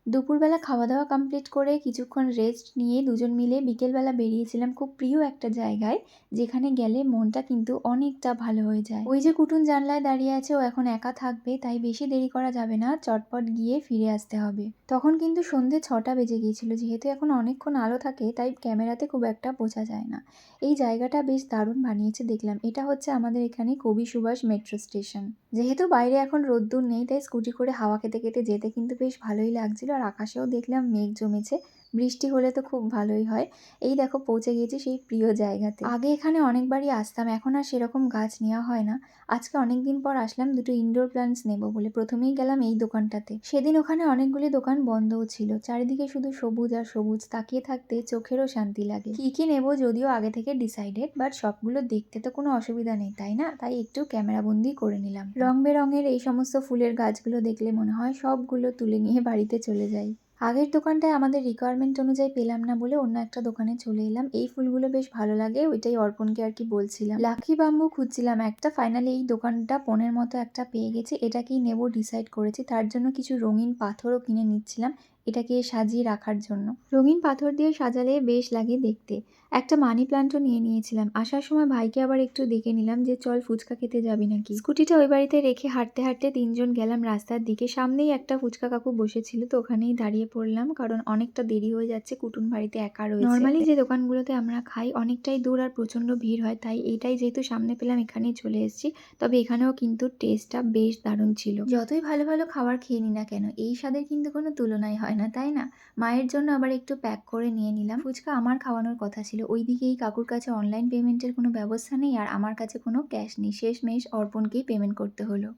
দুপুরবেলা খাওয়া-দাওয়া কমপ্লিট করে কিছুক্ষণ রেস্ট নিয়ে দুজন মিলে বিকেলবেলা বেরিয়েছিলাম খুব প্রিয় একটা জায়গায়, যেখানে গেলে মনটা কিন্তু অনেকটা ভালো হয়ে যায়। ওই যে কুটুন জানলায় দাঁড়িয়ে আছে, ও এখন একা থাকবে, তাই বেশি দেরি করা যাবে না, চটপট গিয়ে ফিরে আসতে হবে। তখন কিন্তু সন্ধে ৬টা বেজে গিয়েছিল। যেহেতু এখন অনেকক্ষণ আলো থাকে, তাই ক্যামেরাতে খুব একটা বোঝা যায় না। এই জায়গাটা বেশ দারুণ বানিয়েছে দেখলাম। এটা হচ্ছে আমাদের এখানে কবি সুভাষ মেট্রো স্টেশন। যেহেতু বাইরে এখন রোদ্দুর নেই, তাই স্কুটি করে হাওয়া খেতে খেতে যেতে কিন্তু বেশ ভালোই লাগছিল। আর আকাশেও দেখলাম মেঘ জমেছে। বৃষ্টি হলে তো খুব ভালোই হয়। এই দেখো পৌঁছে গিয়েছি সেই প্রিয় জায়গাতে। আগে এখানে অনেকবারই আসতাম, এখন আর সেরকম গাছ নেওয়া হয় না। আজকে অনেকদিন পর আসলাম দুটো ইনডোর প্ল্যান্টস নেবো বলে। প্রথমেই গেলাম এই দোকানটাতে। সেদিন ওখানে অনেকগুলি দোকান বন্ধও ছিল। চারিদিকে শুধু সবুজ আর সবুজ, তাকিয়ে থাকতে চোখেরও শান্তি লাগে। কি নেবো যদিও আগে থেকে ডিসাইডেড, বাট সবগুলো দেখতে তো কোনো অসুবিধা নেই, তাই না? তাই একটু ক্যামেরাবন্দি করে নিলাম। রং বেরঙের এই সমস্ত ফুলের গাছগুলো দেখলে মনে হয় সবগুলো তুলে নিয়ে বাড়িতে চলে যাই। আগের দোকানটায় আমাদের রিকোয়ারমেন্ট অনুযায়ী পেলাম না বলে অন্য একটা দোকানে চলে এলাম। এই ফুলগুলো বেশ ভালো লাগে, ওইটাই অর্পণকে আর কি বলছিলাম। লাকি বাম্বু খুঁজছিলাম একটা, ফাইনালি এই দোকানটা পনের মতো একটা পেয়ে গেছি। এটাকেই নেবো ডিসাইড করেছি। তার জন্য কিছু রঙিন পাথরও কিনে নিচ্ছিলাম এটাকে সাজিয়ে রাখার জন্য। রঙিন পাথর দিয়ে সাজালে বেশ লাগে দেখতে। একটা মানি প্ল্যান্টও নিয়ে নিয়েছিলাম। আসার সময় ভাইকে আবার একটু ডেকে নিলাম যে চল ফুচকা খেতে যাবি নাকি। স্কুটিটা ওই বাড়িতে রেখে হাঁটতে হাঁটতে তিনজন গেলাম রাস্তার দিকে। সামনেই একটা ফুচকা কাকু বসেছিল, তো ওখানেই দাঁড়িয়ে পড়লাম, কারণ অনেকটা দেরি হয়ে যাচ্ছে, কুটুন বাড়িতে একা রয়েছে। নর্মালি যে দোকানগুলোতে আমরা খাই অনেকটাই দূর আর প্রচন্ড ভিড় হয়, তাই এইটাই যেহেতু সামনে পেলাম এখানেই চলে এসেছি। তবে এখানেও কিন্তু টেস্টটা বেশ দারুণ ছিল। যতই ভালো ভালো খাবার খেয়ে নি না কেন, এই স্বাদের কিন্তু কোনো তুলনাই হয় না, তাই না? মায়ের জন্য আবার একটু প্যাক করে নিয়ে নিলাম। ফুচকা আমার খাওয়ানোর কথা ছিল। ওইদিকে এই কাকুর কাছে অনলাইন পেমেন্টের কোনো ব্যবস্থা নেই, আর আমার কাছে কোনো ক্যাশ নেই। শেষমেশ অর্পণকেই পেমেন্ট করতে হলো।